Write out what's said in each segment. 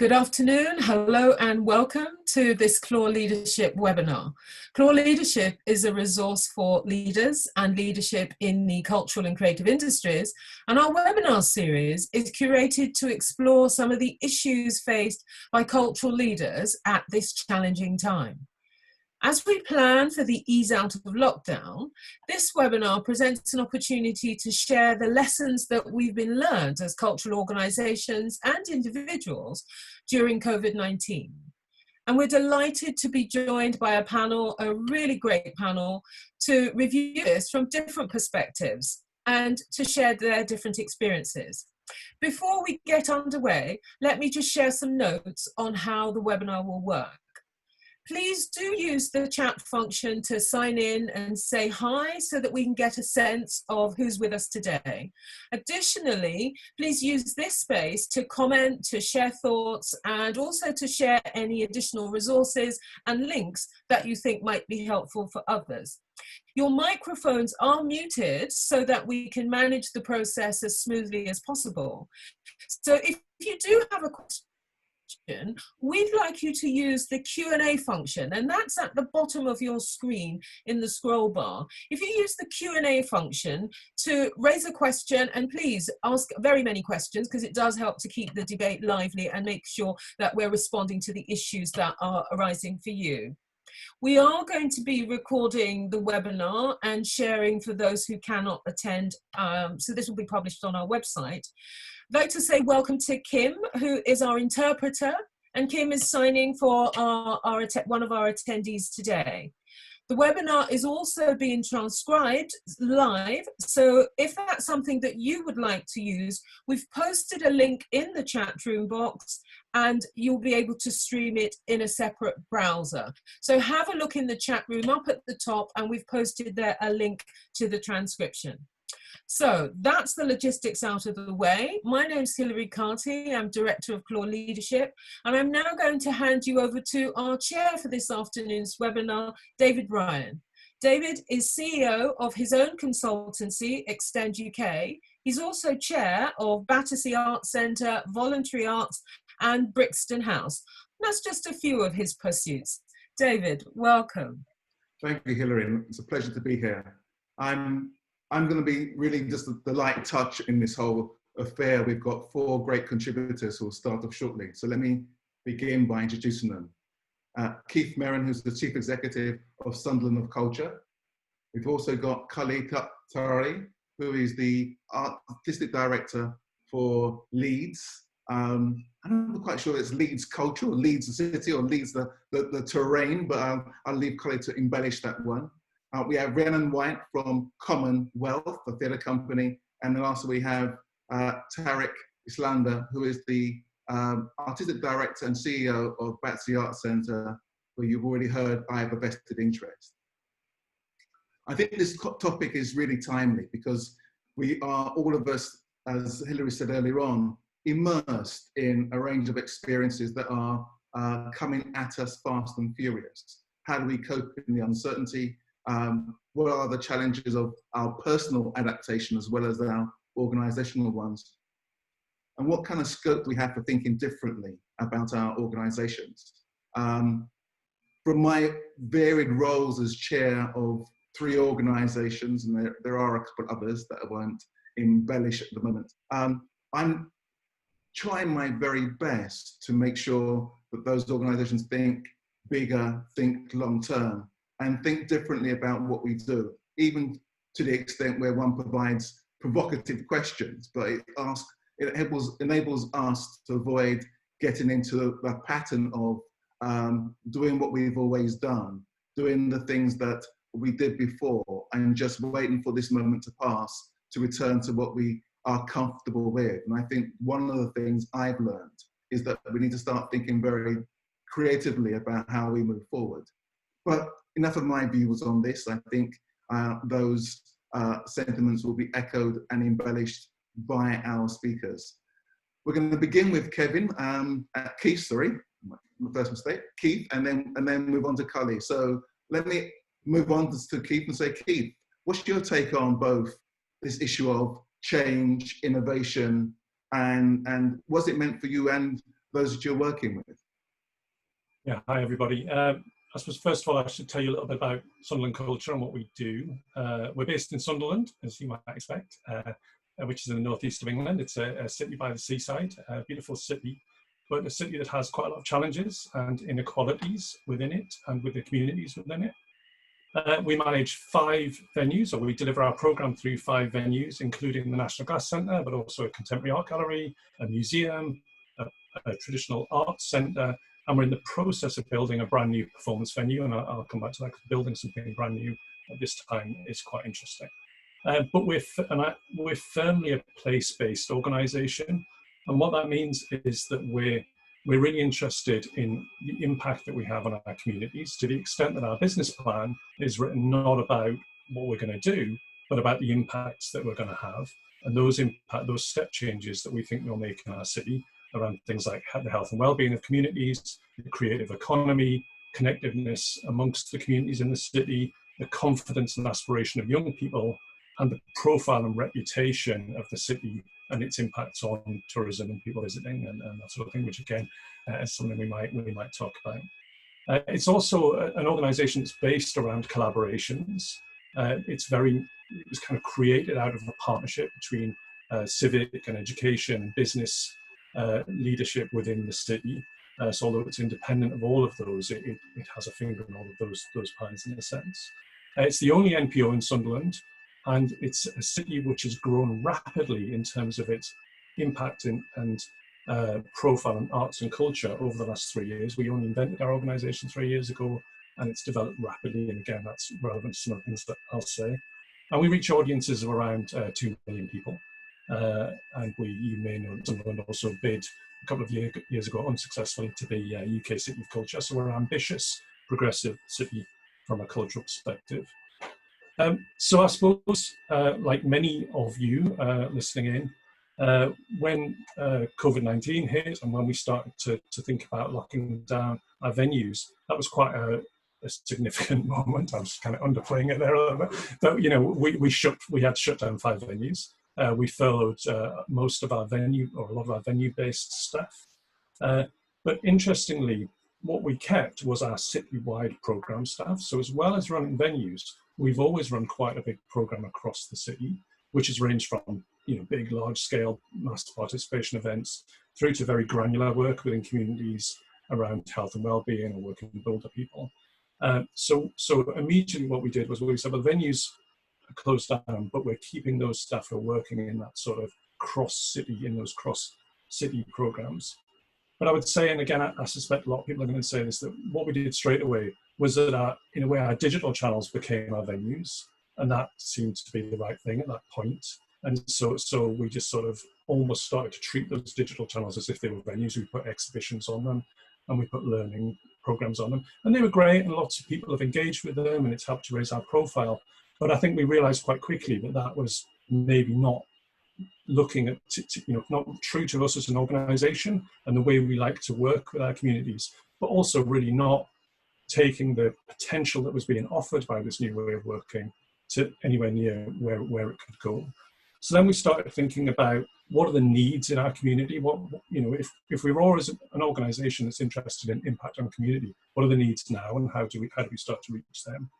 Good afternoon, hello and welcome to this Clore Leadership webinar. Clore Leadership is a resource for leaders and leadership in the cultural and creative industries, and our webinar series is curated to explore some of the issues faced by cultural leaders at this challenging time. As we plan for the ease out of lockdown, this webinar presents an opportunity to share the lessons that we've been learned as cultural organisations and individuals during COVID-19. And we're delighted to be joined by a panel, a really great panel, to review this from different perspectives and to share their different experiences. Before we get underway, let me just share some notes on how the webinar will work. Please do use the chat function to sign in and say hi so that we can get a sense of who's with us today. Additionally, please use this space to comment, to share thoughts, and also to share any additional resources and links that you think might be helpful for others. Your microphones are muted so that we can manage the process as smoothly as possible. So if you do have a question, we'd like you to use the Q&A function, and that's at the bottom of your screen in the scroll bar. If you use the Q&A function to raise a question, and please ask very many questions because it does help to keep the debate lively and make sure that we're responding to the issues that are arising for you. We are going to be recording the webinar and sharing for those who cannot attend, so this will be published on our website. I'd like to say welcome to Kim, who is our interpreter, and Kim is signing for one of our attendees today. The webinar is also being transcribed live, so if that's something that you would like to use, we've posted a link in the chat room box and you'll be able to stream it in a separate browser. So have a look in the chat room up at the top, and we've posted there a link to the transcription. So that's the logistics out of the way. My name's Hilary Carty, I'm Director of Clore Leadership, and I'm now going to hand you over to our chair for this afternoon's webinar, David Bryan. David is CEO of his own consultancy, Xtend UK. He's also chair of Battersea Arts Centre, Voluntary Arts and Brixton House. That's just a few of his pursuits. David, welcome. Thank you, Hilary. It's a pleasure to be here. I'm going to be really just the light touch in this whole affair. We've got four great contributors who will start off shortly. So let me begin by introducing them. Keith Merrin, who's the Chief Executive of Sunderland of Culture. We've also got Kully, Thiarai, who is the Artistic Director for Leeds. I'm not quite sure it's Leeds Culture or Leeds the city or Leeds the terrain, but I'll leave Kully to embellish that one. We have Rhiannon from Commonwealth, the theatre company, and then also we have Tarek, Iskander, who is the Artistic Director and CEO of Battersea Arts Centre, where you've already heard I have a vested interest. I think this topic is really timely because we are, all of us, as Hilary said earlier on, immersed in a range of experiences that are coming at us fast and furious. How do we cope in the uncertainty? What are the challenges of our personal adaptation as well as our organisational ones? And what kind of scope we have for thinking differently about our organisations? From my varied roles as chair of 3 organisations, and there are a couple others that I won't embellish at the moment, I'm trying my very best to make sure that those organisations think bigger, think long term, and think differently about what we do, even to the extent where one provides provocative questions, but it enables us to avoid getting into a pattern of doing what we've always done, doing the things that we did before, and just waiting for this moment to pass to return to what we are comfortable with. And I think one of the things I've learned is that we need to start thinking very creatively about how we move forward. But enough of my views on this. I think those sentiments will be echoed and embellished by our speakers. We're going to begin with Keith, sorry, my first mistake, Keith, and then move on to Kully. So let me move on to Keith and say, Keith, what's your take on both this issue of change, innovation, and was it meant for you, and those that you're working with? Yeah, hi everybody. I suppose first of all I should tell you a little bit about Sunderland culture and what we do. We're based in Sunderland, as you might expect, which is in the northeast of England. It's a city by the seaside, a beautiful city, but a city that has quite a lot of challenges and inequalities within it and with the communities within it. We manage 5 venues, or we deliver our programme through 5 venues, including the National Glass Centre, but also a contemporary art gallery, a museum, a traditional arts centre, and we're in the process of building a brand new performance venue, and I'll come back to that, because building something brand new at this time is quite interesting. But we're firmly a place-based organisation, and what that means is that we're really interested in the impact that we have on our communities, to the extent that our business plan is written not about what we're going to do, but about the impacts that we're going to have, and those step changes that we think we'll make in our city around things like the health and well-being of communities, the creative economy, connectiveness amongst the communities in the city, the confidence and aspiration of young people, and the profile and reputation of the city and its impacts on tourism and people visiting and that sort of thing, which again is something we might talk about. It's also an organisation that's based around collaborations. It was kind of created out of a partnership between civic and education and business leadership within the city. So although it's independent of all of those, it has a finger in all of those pies in a sense. It's the only NPO in Sunderland, and it's a city which has grown rapidly in terms of its impact and profile on arts and culture over the last 3 years. We only invented our organisation 3 years ago, and it's developed rapidly, and again that's relevant to some of the things that I'll say. And we reach audiences of around 2 million people. And you may know that Sunderland also bid a couple of years ago unsuccessfully to be UK City of Culture. So we're an ambitious, progressive city from a cultural perspective. So I suppose, like many of you listening in, when COVID-19 hit and when we started to think about locking down our venues, that was quite a significant moment. I was kind of underplaying it there a little bit. But, you know, we had to shut down 5 venues. We furloughed most of our venue, or a lot of our venue-based staff. But interestingly, what we kept was our city-wide programme staff. So as well as running venues, we've always run quite a big programme across the city, which has ranged from big, large-scale mass participation events through to very granular work within communities around health and well-being or working with older people. So immediately what we did was we said, well, venues are closed down, but we're keeping those staff who are working in that sort of cross-city programs. But I would say, and again, I suspect a lot of people are going to say this, that what we did straight away was that in a way our digital channels became our venues, and that seemed to be the right thing at that point. And so we just sort of almost started to treat those digital channels as if they were venues. We put exhibitions on them, and we put learning programs on them, and they were great, and lots of people have engaged with them, and it's helped to raise our profile. But I think we realized quite quickly that that was maybe not looking at, not true to us as an organisation and the way we like to work with our communities, but also really not taking the potential that was being offered by this new way of working to anywhere near where it could go. So then we started thinking about what are the needs in our community. If we were always an organisation that's interested in impact on the community, what are the needs now, and how do we start to reach them?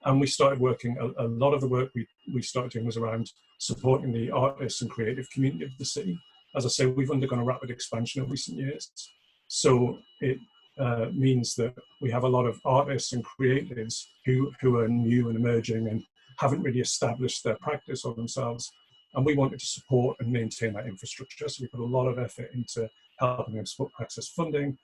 And we started working, a lot of the work we started doing was around supporting the artists and creative community of the city. As I say, we've undergone a rapid expansion in recent years. So it means that we have a lot of artists and creatives who are new and emerging and haven't really established their practice or themselves. And we wanted to support and maintain that infrastructure. So we put a lot of effort into helping them access funding,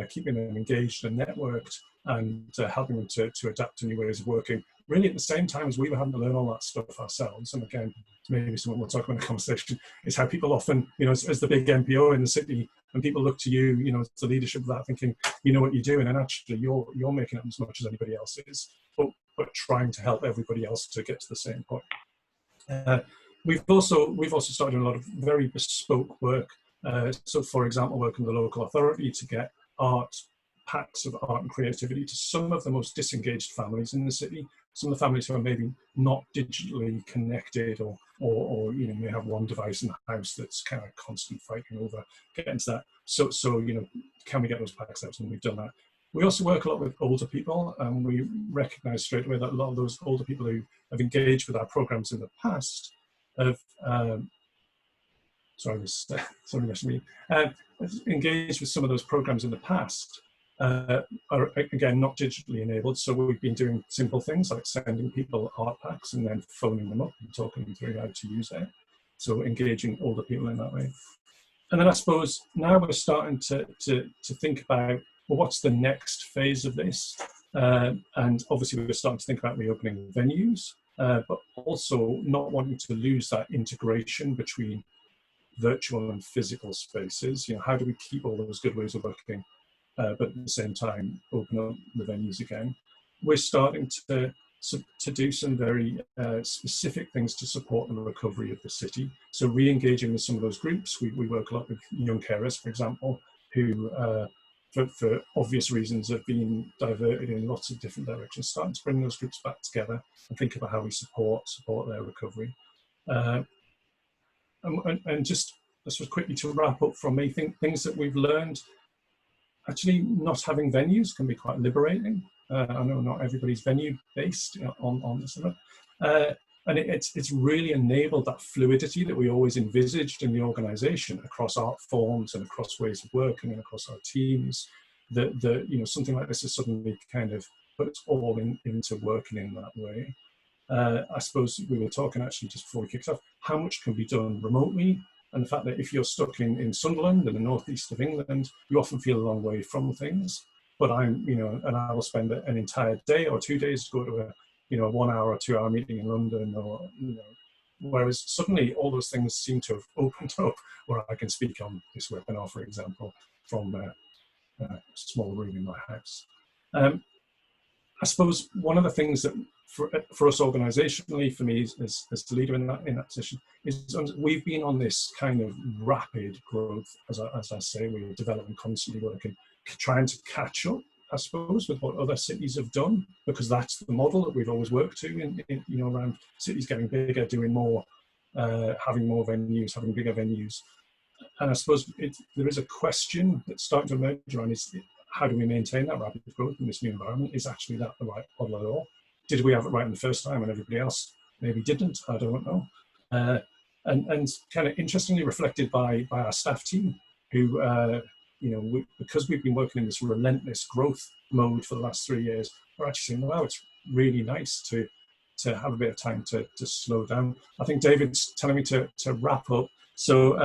keeping them engaged and networked, and helping them to adapt to new ways of working, really at the same time as we were having to learn all that stuff ourselves. And again, maybe something we'll talk about in the conversation, is how people often, as the big NPO in the city, and people look to you, to the leadership of that, thinking, you know what you're doing, and actually you're making it as much as anybody else is, but trying to help everybody else to get to the same point. We've also started doing a lot of very bespoke work. So, for example, working with the local authority to get packs of art and creativity to some of the most disengaged families in the city, some of the families who are maybe not digitally connected or or you know, may have one device in the house that's kind of constant fighting over getting to that. So you know, can we get those packs out? And we've done that. We also work a lot with older people, and we recognise straight away that a lot of those older people who have engaged with our programs in the past have engaged with some of those programs in the past are again not digitally enabled. So we've been doing simple things like sending people art packs and then phoning them up and talking them through how to use it. So engaging older people in that way. And then I suppose now we're starting to think about, well, what's the next phase of this? And obviously we're starting to think about reopening venues, but also not wanting to lose that integration between virtual and physical spaces. You know, how do we keep all those good ways of working, but at the same time open up the venues again? We're starting to do some very specific things to support the recovery of the city. So re-engaging with some of those groups. We work a lot with young carers, for example, who for obvious reasons have been diverted in lots of different directions, starting to bring those groups back together and think about how we support their recovery. And just quickly to wrap up from me, things that we've learned, actually not having venues can be quite liberating. I know not everybody's venue based on this, and it's really enabled that fluidity that we always envisaged in the organisation across art forms and across ways of working and across our teams. That you know, something like this is suddenly kind of put us all into working in that way. I suppose we were talking actually just before we kicked off, how much can be done remotely, and the fact that if you're stuck in Sunderland in the northeast of England, you often feel a long way from things. But and I will spend an entire day or 2 days to go to a 1 hour or 2 hour meeting in London, or whereas suddenly all those things seem to have opened up where I can speak on this webinar, for example, from a small room in my house. I suppose one of the things that for us organisationally, for me as the leader in that position, is we've been on this kind of rapid growth, as I say, we're developing, constantly working, trying to catch up, I suppose, with what other cities have done, because that's the model that we've always worked to, in around cities getting bigger, doing more, having more venues, having bigger venues. And I suppose there is a question that's starting to emerge around is, how do we maintain that rapid growth in this new environment? Is actually that the right model at all? Did we have it right in the first time and everybody else maybe didn't? I don't know. And kind of interestingly reflected by our staff team, who, because we've been working in this relentless growth mode for the last 3 years, we're actually saying, wow, it's really nice to have a bit of time to slow down. I think David's telling me to wrap up. So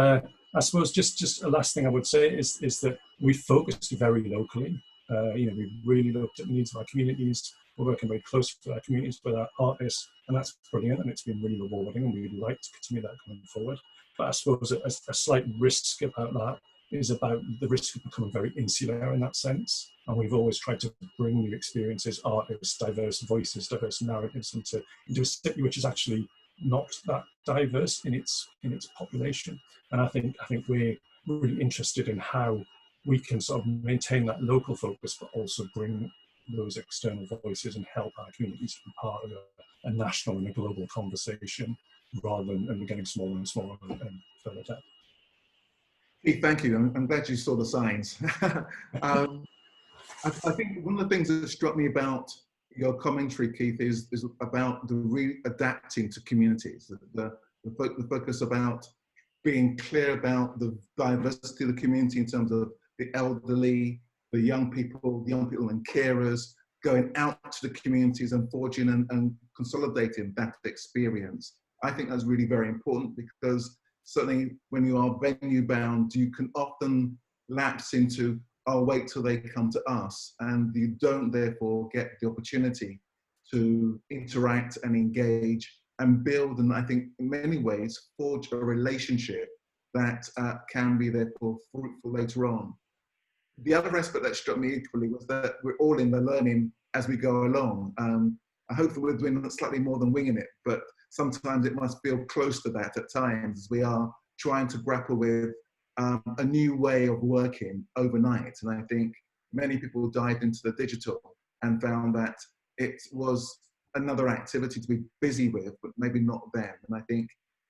I suppose just a last thing I would say is that we focused very locally. We really looked at the needs of our communities. We're working very closely with our communities, with our artists, and that's brilliant, and it's been really rewarding, and we'd like to continue that going forward. But I suppose a slight risk about that is about the risk of becoming very insular in that sense. And we've always tried to bring new experiences, artists, diverse voices, diverse narratives into a city which is actually not that diverse in its population. And I think we're really interested in how we can sort of maintain that local focus, but also bring those external voices and help our communities to be part of a national and a global conversation, rather than getting smaller and smaller and further down. Keith, thank you. I'm glad you saw the signs. I think one of the things that struck me about your commentary, Keith, is about the readapting to communities, the focus about being clear about the diversity of the community in terms of the elderly, the young people and carers, going out to the communities and forging and consolidating that experience. I think that's really very important, because certainly when you are venue bound, you can often lapse into, I'll wait till they come to us, and you don't therefore get the opportunity to interact and engage and build, and I think in many ways forge a relationship that can be therefore fruitful later on. The other aspect that struck me equally was that we're all in the learning as we go along. I hope that we're doing slightly more than winging it, but sometimes it must feel close to that at times, as we are trying to grapple with a new way of working overnight. And I think many people dived into the digital and found that it was another activity to be busy with, but maybe not them. And I think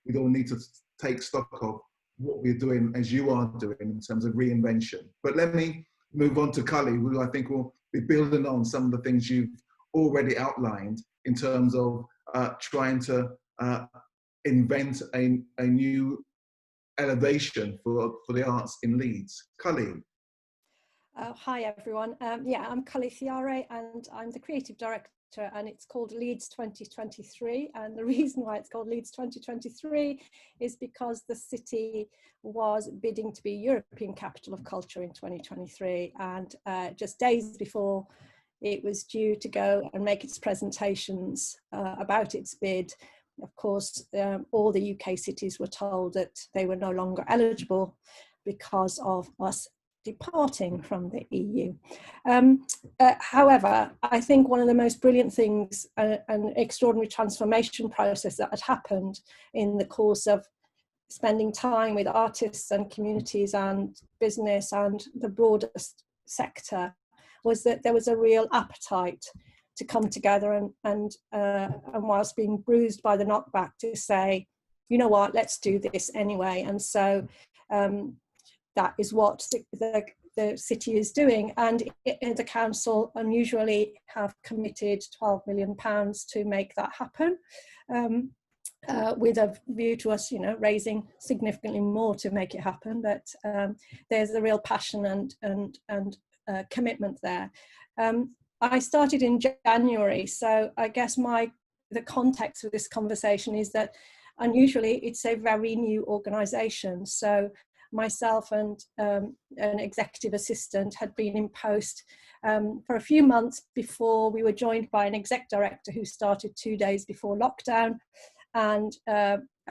we'd all need to take stock of what we're doing as you are doing in terms of reinvention. But let me move on to Kully, who I think will be building on some of the things you've already outlined in terms of trying to invent a new elevation for the arts in Leeds. Kully. Hi everyone. Yeah, I'm Kully Thiarai and I'm the creative director, and it's called Leeds 2023. And the reason why it's called Leeds 2023 is because the city was bidding to be European Capital of Culture in 2023, and just days before it was due to go and make its presentations about its bid, of course, all the UK cities were told that they were no longer eligible because of us departing from the EU. However, I think one of the most brilliant things, an extraordinary transformation process that had happened in the course of spending time with artists and communities and business and the broader sector, was that there was a real appetite to come together and whilst being bruised by the knockback, to say, you know what, let's do this anyway. And so that is what the city is doing, and the council unusually have committed £12 million to make that happen, with a view to us, raising significantly more to make it happen. But there's a real passion and commitment there. I started in January, so I guess the context of this conversation is that unusually it's a very new organisation. So myself and an executive assistant had been in post for a few months before we were joined by an exec director who started 2 days before lockdown, and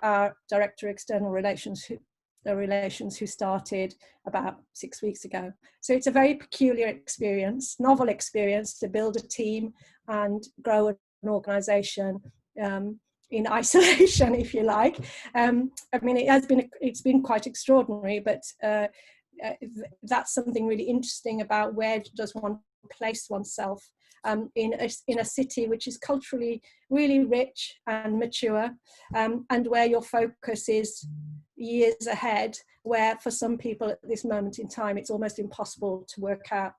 our director of external relations who started about 6 weeks ago. So it's a very peculiar experience, novel experience, to build a team and grow an organisation in isolation, if you like. I mean, it's been quite extraordinary, but that's something really interesting about where does one place oneself in a city which is culturally really rich and mature, and where your focus is years ahead, where for some people at this moment in time it's almost impossible to work out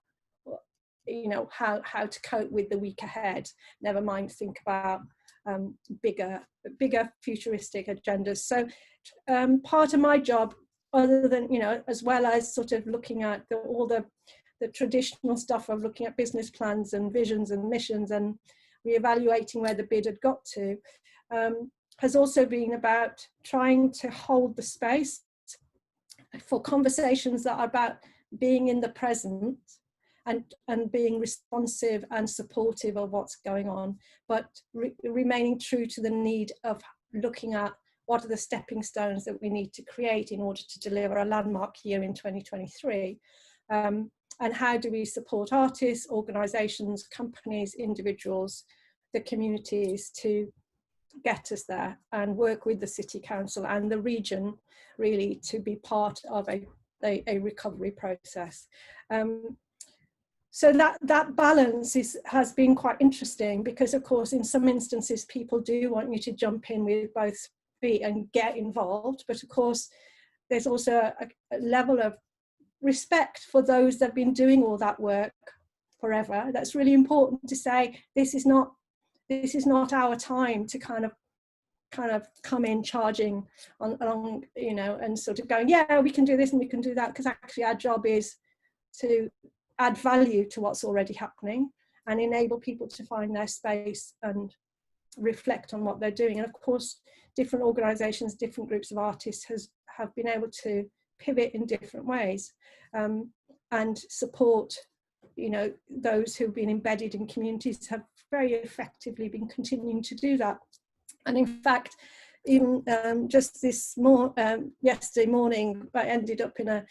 how to cope with the week ahead, never mind think about bigger futuristic agendas. So part of my job, other than as well as sort of looking at all the traditional stuff of looking at business plans and visions and missions and reevaluating where the bid had got to, has also been about trying to hold the space for conversations that are about being in the present and being responsive and supportive of what's going on, but remaining true to the need of looking at what are the stepping stones that we need to create in order to deliver a landmark year in 2023. And how do we support artists, organisations, companies, individuals, the communities to get us there, and work with the City Council and the region really to be part of a recovery process. So that balance has been quite interesting, because of course in some instances people do want you to jump in with both feet and get involved, but of course there's also a level of respect for those that have been doing all that work forever. That's really important to say, this is not our time to kind of come in charging along, and sort of going, yeah, we can do this and we can do that, because actually our job is to add value to what's already happening and enable people to find their space and reflect on what they're doing. And of course, different organisations, different groups of artists have been able to pivot in different ways, and support, those who've been embedded in communities have very effectively been continuing to do that. And in fact, even just yesterday morning, I ended up in a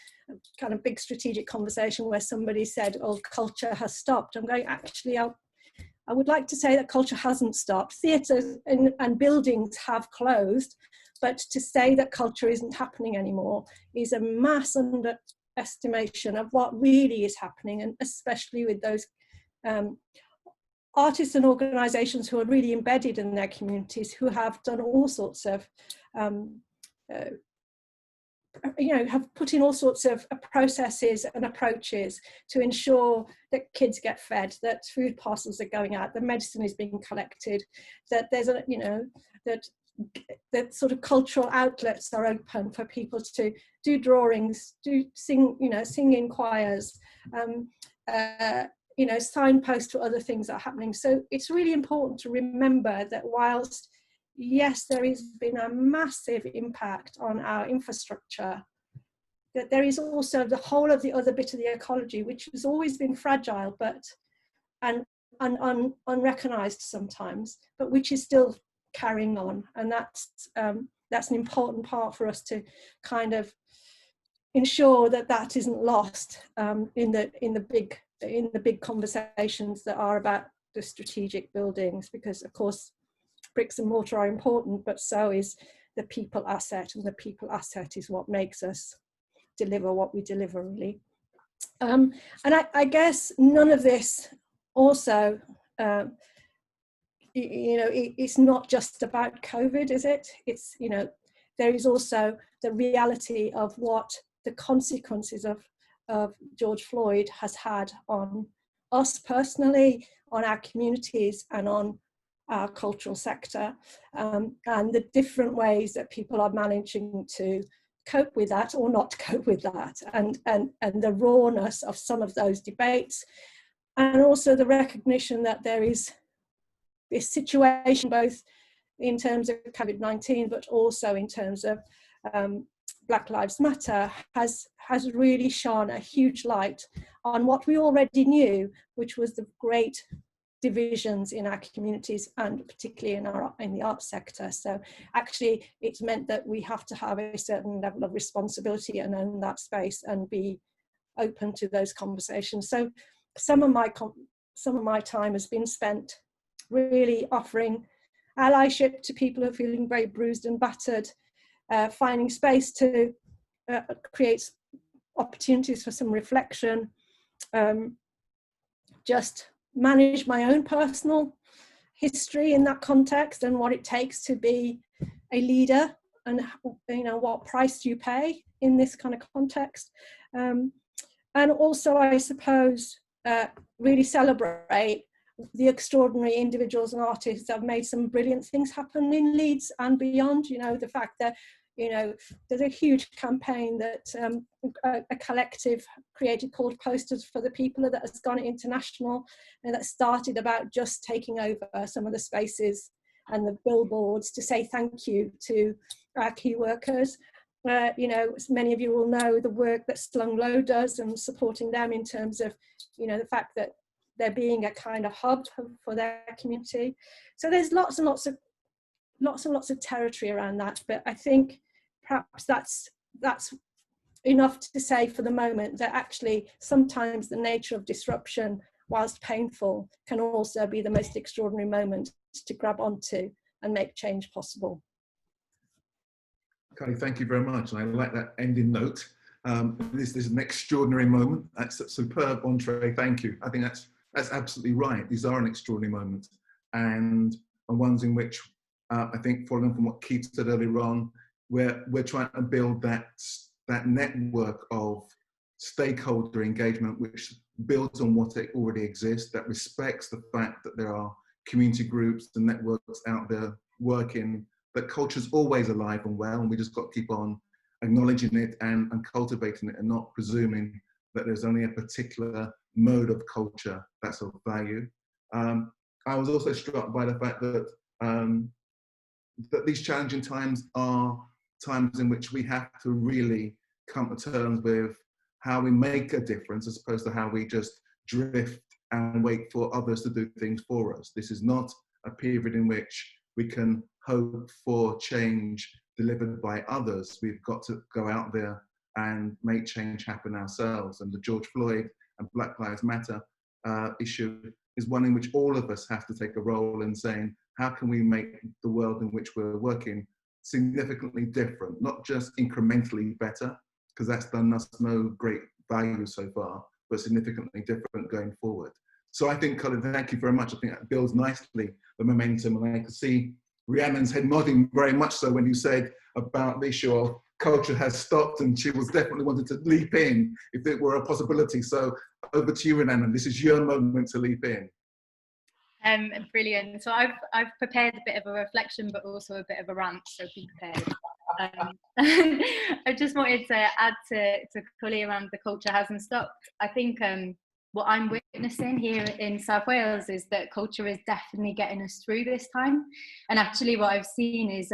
kind of big strategic conversation where somebody said, oh, culture has stopped. I'm going, actually, I would like to say that culture hasn't stopped. Theatres and buildings have closed, but to say that culture isn't happening anymore is a mass underestimation of what really is happening, and especially with those artists and organisations who are really embedded in their communities, who have done all sorts of have put in all sorts of processes and approaches to ensure that kids get fed, that food parcels are going out, that medicine is being collected, that there's a, that sort of cultural outlets are open for people to do drawings, sing in choirs, signpost to other things that are happening. So it's really important to remember that whilst yes, there has been a massive impact on our infrastructure, that there is also the whole of the other bit of the ecology, which has always been fragile, and unrecognised sometimes, but which is still carrying on. And that's an important part for us to kind of ensure that isn't lost in the big conversations that are about the strategic buildings, because of course bricks and mortar are important, but so is the people asset, and the people asset is what makes us deliver what we deliver, really. And I guess none of this also, it's not just about COVID, is it? It's, there is also the reality of what the consequences of George Floyd has had on us personally, on our communities, and on our cultural sector, and the different ways that people are managing to cope with that or not cope with that, and the rawness of some of those debates, and also the recognition that there is this situation both in terms of COVID-19 but also in terms of Black Lives Matter has really shone a huge light on what we already knew, which was the great divisions in our communities, and particularly in the arts sector. So actually it's meant that we have to have a certain level of responsibility and own that space and be open to those conversations. So some of my time has been spent really offering allyship to people who are feeling very bruised and battered, finding space to create opportunities for some reflection, just manage my own personal history in that context and what it takes to be a leader, and what price do you pay in this kind of context, and also I suppose really celebrate the extraordinary individuals and artists that have made some brilliant things happen in Leeds and beyond. The fact that there's a huge campaign that a collective created called Posters for the People that has gone international, and that started about just taking over some of the spaces and the billboards to say thank you to our key workers. Many of you will know the work that Slung Low does and supporting them in terms of, the fact that they're being a kind of hub for their community. So there's lots and lots of territory around that, but I think perhaps that's enough to say for the moment that actually sometimes the nature of disruption, whilst painful, can also be the most extraordinary moment to grab onto and make change possible. Kully, thank you very much. And I like that ending note. This is an extraordinary moment. That's a superb entree. Thank you. I think that's absolutely right. These are an extraordinary moment, and ones in which I think, following from what Keith said earlier on, we're trying to build that network of stakeholder engagement which builds on what already exists, that respects the fact that there are community groups and networks out there working, that culture's always alive and well, and we just got to keep on acknowledging it and cultivating it, and not presuming that there's only a particular mode of culture that's of value. I was also struck by the fact that that these challenging times are times in which we have to really come to terms with how we make a difference, as opposed to how we just drift and wait for others to do things for us. This is not a period in which we can hope for change delivered by others. We've got to go out there and make change happen ourselves. And the George Floyd and Black Lives Matter issue is one in which all of us have to take a role in saying, how can we make the world in which we're working significantly different, not just incrementally better, because that's done us no great value so far, but significantly different going forward. So I think, Colin, thank you very much. I think that builds nicely the momentum, and I can see Rhiannon's head nodding very much so when you said about the issue of culture has stopped, and she was definitely wanting to leap in if it were a possibility. So over to you, Rhiannon. This is your moment to leap in. Brilliant. So I've prepared a bit of a reflection, but also a bit of a rant, so be prepared. I just wanted to add to Kully around the culture hasn't stopped. I think what I'm witnessing here in South Wales is that culture is definitely getting us through this time. And actually what I've seen is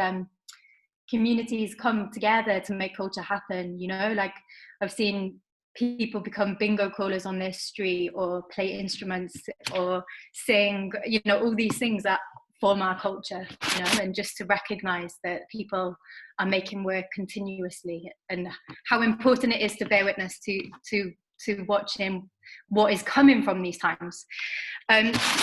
communities come together to make culture happen, you know, like I've seen people become bingo callers on their street, or play instruments, or sing, you know, all these things that form our culture, you know, and just to recognise that people are making work continuously, and how important it is to bear witness to watching what is coming from these times.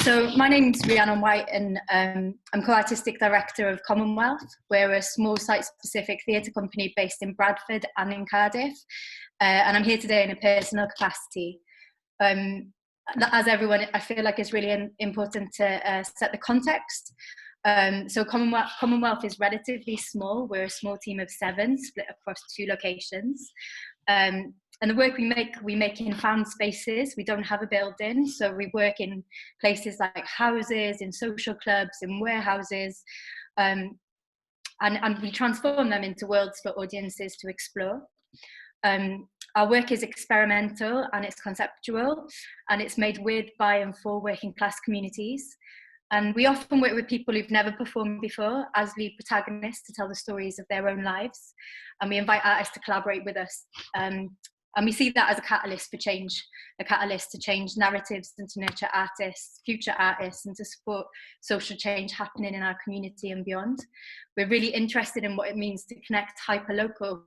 So my name's Rhiannon White, and I'm co-artistic director of Commonwealth. We're a small site-specific theatre company based in Bradford and in Cardiff, and I'm here today in a personal capacity. As everyone, I feel like it's really important to set the context. So Commonwealth is relatively small. We're a small team of 7 split across 2 locations. And the work we make in found spaces. We don't have a building, so we work in places like houses, in social clubs, in warehouses, and we transform them into worlds for audiences to explore. Our work is experimental and it's conceptual, and it's made with, by and for working class communities. And we often work with people who've never performed before as lead protagonists to tell the stories of their own lives. And we invite artists to collaborate with us. And we see that as a catalyst for change, a catalyst to change narratives and to nurture artists, future artists, and to support social change happening in our community and beyond. We're really interested in what it means to connect hyper-local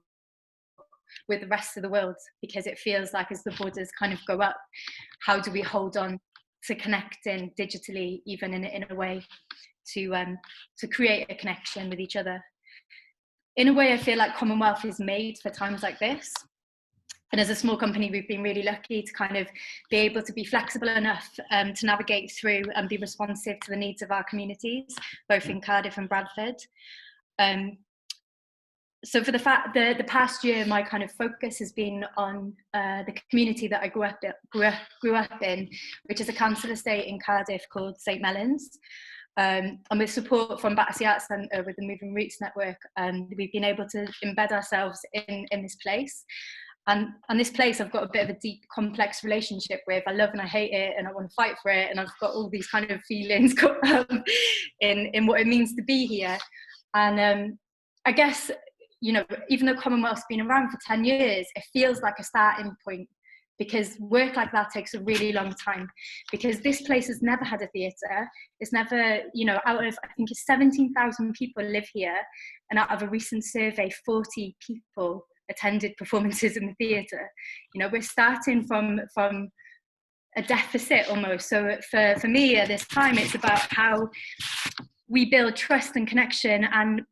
with the rest of the world, because it feels like as the borders kind of go up, how do we hold on to connecting digitally, even in a way, to create a connection with each other. In a way, I feel like Commonwealth is made for times like this. And as a small company, we've been really lucky to kind of be able to be flexible enough to navigate through and be responsive to the needs of our communities, both in Cardiff and Bradford. So for the past year, my kind of focus has been on the community that I grew up in, which is a council estate in Cardiff called St Mellons. And with support from Battersea Arts Centre with the Moving Roots Network, we've been able to embed ourselves in this place. And this place I've got a bit of a deep, complex relationship with. I love and I hate it, and I want to fight for it, and I've got all these kind of feelings in what it means to be here. And I guess, you know, even though Commonwealth's been around for 10 years, it feels like a starting point, because work like that takes a really long time, because this place has never had a theatre. It's never, you know, out of, I think it's 17,000 people live here, and out of a recent survey, 40 people attended performances in the theatre. You know, we're starting from a deficit almost. So for me at this time, it's about how we build trust and connection and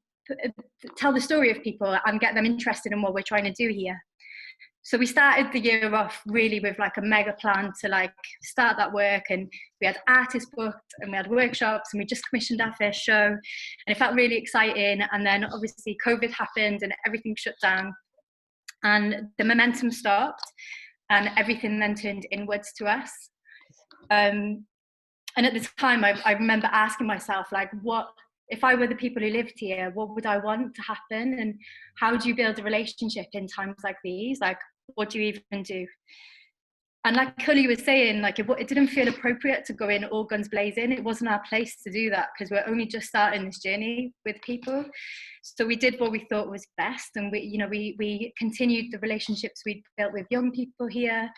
tell the story of people and get them interested in what we're trying to do here. So we started the year off really with like a mega plan to like start that work, and we had artists booked and we had workshops, and we just commissioned our first show, and it felt really exciting. And then obviously COVID happened and everything shut down, and the momentum stopped, and everything then turned inwards to us. And at the time, I remember asking myself, like, what if I were the people who lived here, what would I want to happen? And how do you build a relationship in times like these? Like, what do you even do? And like Kully was saying, like it didn't feel appropriate to go in all guns blazing. It wasn't our place to do that, because we're only just starting this journey with people. So we did what we thought was best, and we continued the relationships we'd built with young people here.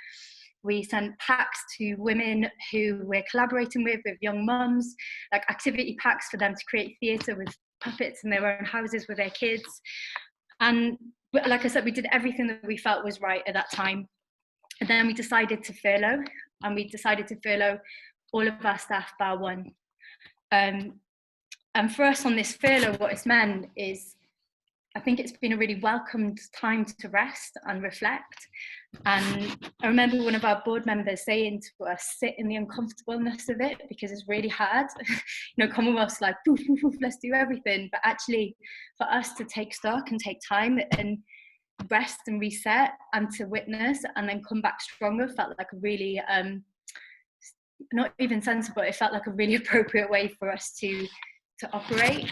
We sent packs to women who we're collaborating with young mums, like activity packs for them to create theatre with puppets in their own houses with their kids. And like I said, we did everything that we felt was right at that time. And then we decided to furlough, and we decided to furlough all of our staff bar one. And for us on this furlough, what it's meant is, I think it's been a really welcomed time to rest and reflect. And I remember one of our board members saying to us, sit in the uncomfortableness of it, because it's really hard. Commonwealth's like, poof, poof, poof, let's do everything. But actually, for us to take stock and take time and rest and reset and to witness and then come back stronger felt like a really, not even sensible, it felt like a really appropriate way for us to operate.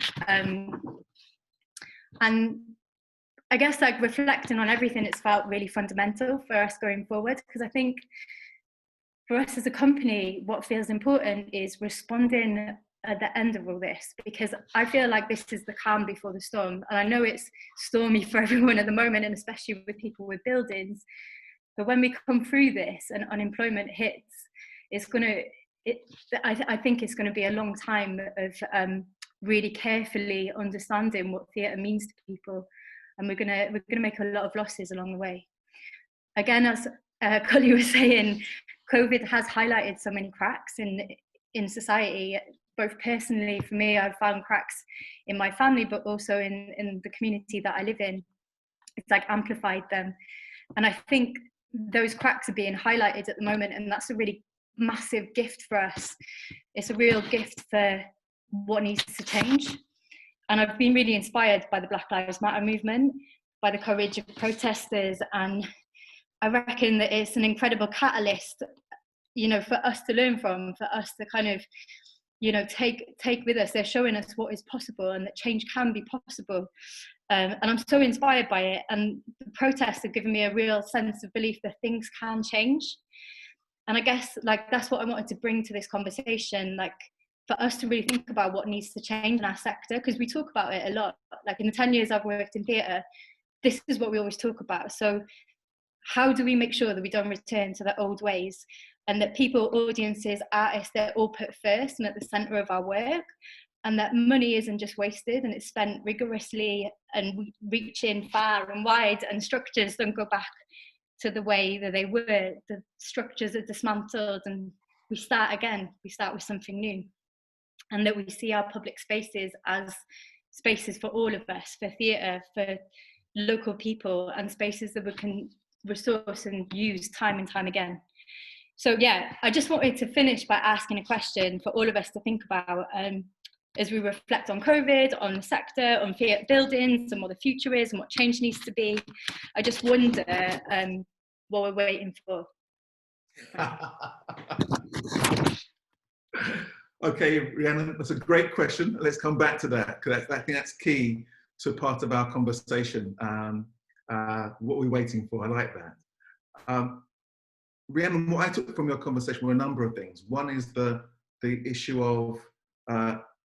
And I guess, like, reflecting on everything, it's felt really fundamental for us going forward, because I think for us as a company, what feels important is responding at the end of all this, because I feel like this is the calm before the storm. And I know it's stormy for everyone at the moment, and especially with people with buildings. But when we come through this and unemployment hits, I think it's going to be a long time of really carefully understanding what theatre means to people. And we're gonna make a lot of losses along the way. Again, as Kully was saying, COVID has highlighted so many cracks in society. Both personally, for me, I've found cracks in my family, but also in the community that I live in. It's like amplified them. And I think those cracks are being highlighted at the moment, and that's a really massive gift for us. It's a real gift for what needs to change. And I've been really inspired by the Black Lives Matter movement, by the courage of protesters. And I reckon that it's an incredible catalyst, for us to learn from, for us to kind of, take with us. They're showing us what is possible and that change can be possible. And I'm so inspired by it. And the protests have given me a real sense of belief that things can change. And I guess, like, that's what I wanted to bring to this conversation, like, for us to really think about what needs to change in our sector, because we talk about it a lot. Like, in the 10 years I've worked in theatre, this is what we always talk about. So how do we make sure that we don't return to the old ways, and that people, audiences, artists, they're all put first and at the centre of our work, and that money isn't just wasted and it's spent rigorously and reaching far and wide, and structures don't go back to the way that they were. The structures are dismantled and we start again. We start with something new. And that we see our public spaces as spaces for all of us, for theatre, for local people, and spaces that we can resource and use time and time again. So yeah, I just wanted to finish by asking a question for all of us to think about as we reflect on COVID, on the sector, on theatre buildings, and what the future is and what change needs to be. I just wonder what we're waiting for. Okay, Rhiannon, that's a great question. Let's come back to that, because I think that's key to part of our conversation. What we're waiting for, I like that. Rhiannon, what I took from your conversation were a number of things. One is the issue of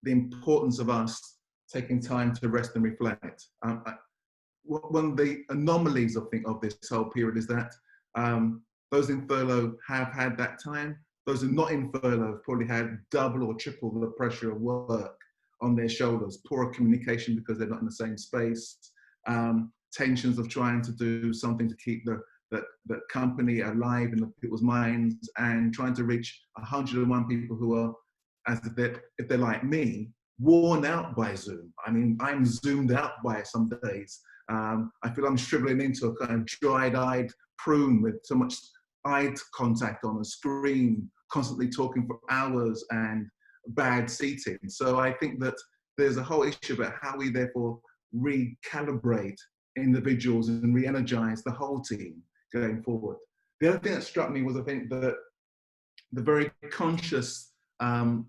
the importance of us taking time to rest and reflect. One of the anomalies, I think, of this whole period is that those in furlough have had that time. Those who are not in furlough have probably had double or triple the pressure of work on their shoulders. Poorer communication because they're not in the same space. Tensions of trying to do something to keep the company alive in the people's minds, and trying to reach 101 people who are, if they're like me, worn out by Zoom. I mean, I'm zoomed out by it some days. I feel I'm shriveling into a kind of dried-eyed prune with so much eye contact on a screen, constantly talking for hours and bad seating. So I think that there's a whole issue about how we therefore recalibrate individuals and re-energize the whole team going forward. The other thing that struck me was, I think, that the very conscious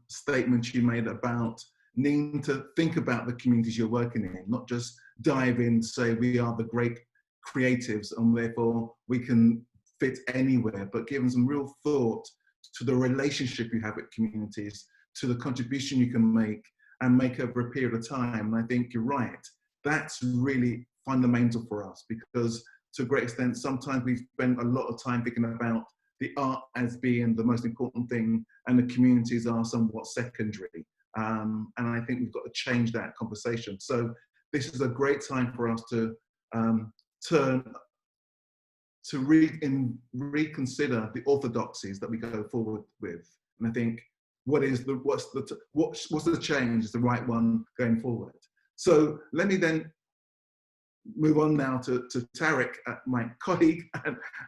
statement you made about needing to think about the communities you're working in, not just dive in, say we are the great creatives and therefore we can fit anywhere, but giving some real thought to the relationship you have with communities, to the contribution you can make and make over a period of time. And I think you're right. That's really fundamental for us, because to a great extent, sometimes we spend a lot of time thinking about the art as being the most important thing and the communities are somewhat secondary. And I think we've got to change that conversation. So this is a great time for us to reconsider the orthodoxies that we go forward with. And I think what's the change is the right one going forward. So let me then move on now to Tarek, my colleague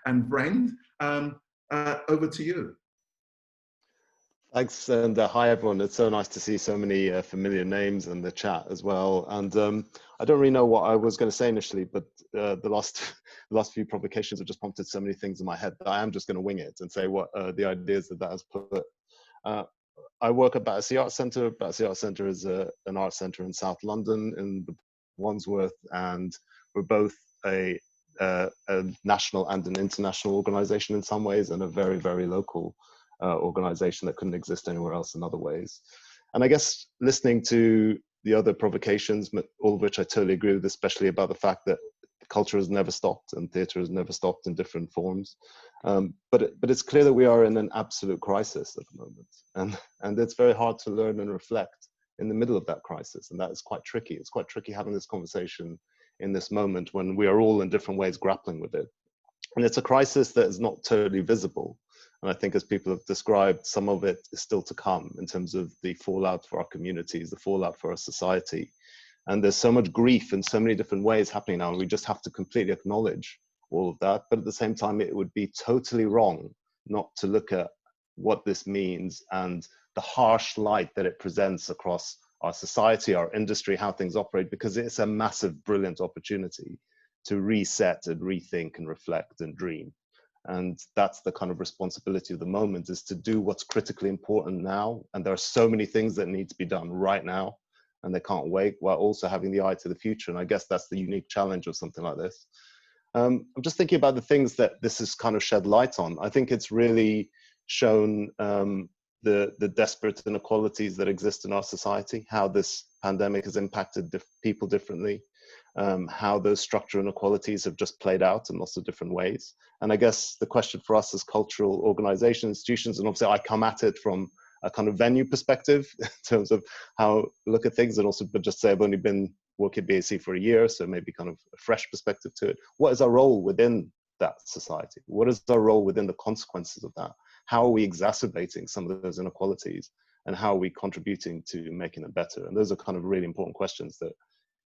and friend. Over to you. Thanks, and hi everyone. It's so nice to see so many familiar names in the chat as well. And I don't really know what I was going to say initially, but the last few provocations have just prompted so many things in my head that I am just going to wing it and say what the ideas that has put. I work at Battersea Arts Centre. Battersea Arts Centre is an art centre in South London in Wandsworth, and we're both a national and an international organisation in some ways, and a very, very local organization that couldn't exist anywhere else in other ways. And I guess listening to the other provocations, all of which I totally agree with, especially about the fact that culture has never stopped and theatre has never stopped in different forms. But it's clear that we are in an absolute crisis at the moment. And it's very hard to learn and reflect in the middle of that crisis. And that is quite tricky. It's quite tricky having this conversation in this moment when we are all in different ways grappling with it. And it's a crisis that is not totally visible. And I think, as people have described, some of it is still to come in terms of the fallout for our communities, the fallout for our society. And there's so much grief in so many different ways happening now, and we just have to completely acknowledge all of that. But at the same time, it would be totally wrong not to look at what this means and the harsh light that it presents across our society, our industry, how things operate, because it's a massive, brilliant opportunity to reset and rethink and reflect and dream. And that's the kind of responsibility of the moment, is to do what's critically important now. And there are so many things that need to be done right now, and they can't wait, while also having the eye to the future. And I guess that's the unique challenge of something like this. I'm just thinking about the things that this has kind of shed light on. I think it's really shown the desperate inequalities that exist in our society, how this pandemic has impacted people differently, how those structural inequalities have just played out in lots of different ways. And I guess the question for us as cultural organizations, institutions, and obviously I come at it from a kind of venue perspective in terms of how I look at things, and also, but just say I've only been working at BAC for a year, so maybe kind of a fresh perspective to it. What is our role within that society? What is our role within the consequences of that? How are we exacerbating some of those inequalities, and how are we contributing to making them better? And those are kind of really important questions that,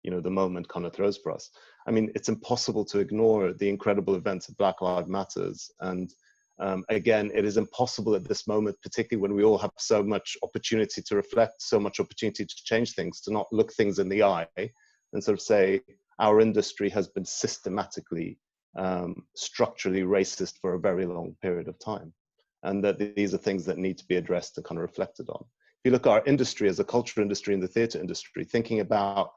you know, the moment kind of throws for us. I mean, it's impossible to ignore the incredible events of Black Lives Matters. And again, it is impossible at this moment, particularly when we all have so much opportunity to reflect, so much opportunity to change things, to not look things in the eye and sort of say, our industry has been systematically, structurally racist for a very long period of time. And that these are things that need to be addressed and kind of reflected on. If you look at our industry as a culture industry and the theatre industry, thinking about,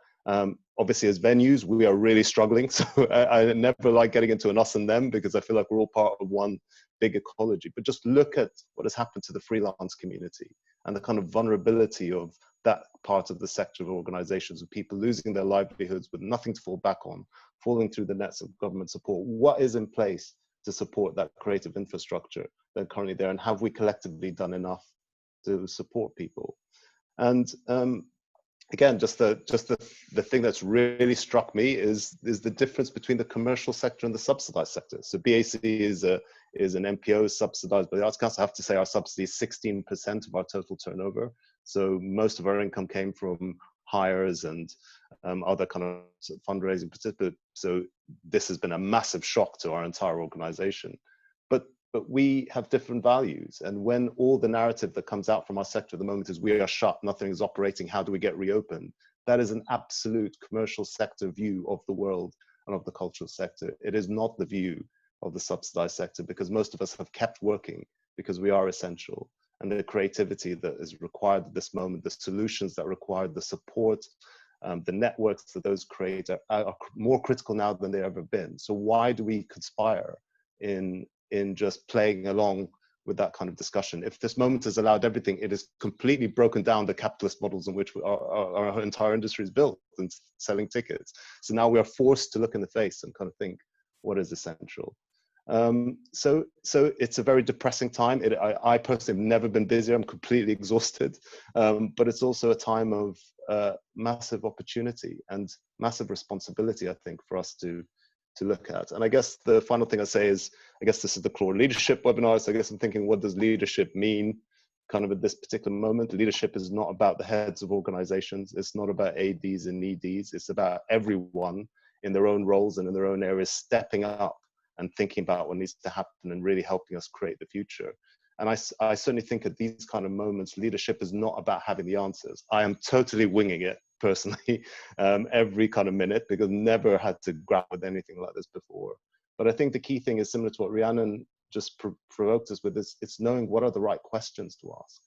obviously as venues, we are really struggling. So I never like getting into an us and them, because I feel like we're all part of one big ecology. But just look at what has happened to the freelance community and the kind of vulnerability of that part of the sector of organizations, of people losing their livelihoods with nothing to fall back on, falling through the nets of government support. What is in place to support that creative infrastructure that currently there, and have we collectively done enough to support people? And again, just the thing that's really struck me is the difference between the commercial sector and the subsidized sector. So BAC is an NPO subsidized by the Arts Council. I have to say our subsidy is 16% of our total turnover. So most of our income came from hires and other kind of fundraising participants. So this has been a massive shock to our entire organization. But we have different values. And when all the narrative that comes out from our sector at the moment is we are shut, nothing is operating, how do we get reopened? That is an absolute commercial sector view of the world and of the cultural sector. It is not the view of the subsidized sector, because most of us have kept working because we are essential. And the creativity that is required at this moment, the solutions that require the support, the networks that those create are more critical now than they've ever been. So why do we conspire in just playing along with that kind of discussion? If this moment has allowed everything, it has completely broken down the capitalist models in which our entire industry is built and selling tickets. So now we are forced to look in the face and kind of think, what is essential? So it's a very depressing time. I personally have never been busier. I'm completely exhausted, but it's also a time of massive opportunity and massive responsibility, I think, for us to look at. And I guess the final thing I say is, I guess this is the Clore leadership webinar. So I guess I'm thinking, what does leadership mean kind of at this particular moment? Leadership is not about the heads of organizations. It's not about ADs and EDs. It's about everyone in their own roles and in their own areas, stepping up and thinking about what needs to happen and really helping us create the future. And I certainly think at these kind of moments, leadership is not about having the answers. I am totally winging it personally every kind of minute, because never had to grapple with anything like this before. But I think the key thing is similar to what Rhiannon just provoked us with, is it's knowing what are the right questions to ask.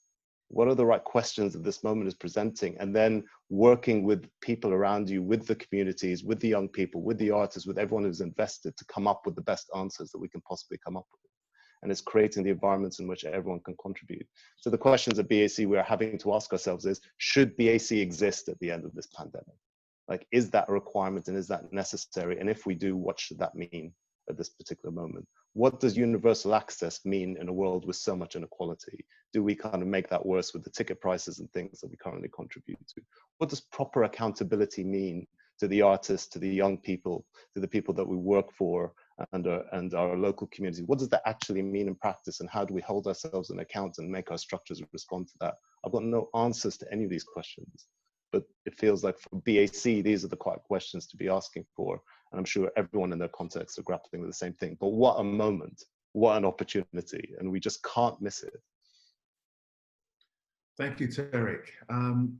What are the right questions that this moment is presenting, and then working with people around you, with the communities, with the young people, with the artists, with everyone who's invested, to come up with the best answers that we can possibly come up with. And it's creating the environments in which everyone can contribute. So the questions at BAC we're having to ask ourselves is, should BAC exist at the end of this pandemic? Like, is that a requirement and is that necessary? And if we do, what should that mean at this particular moment? What does universal access mean in a world with so much inequality? Do we kind of make that worse with the ticket prices and things that we currently contribute to? What does proper accountability mean to the artists, to the young people, to the people that we work for, and our local community? What does that actually mean in practice, and how do we hold ourselves in account and make our structures respond to that? I've got no answers to any of these questions, but it feels like for BAC, these are the quite questions to be asking for. And I'm sure everyone in their context are grappling with the same thing. But what a moment, what an opportunity, and we just can't miss it. Thank you, Tarek.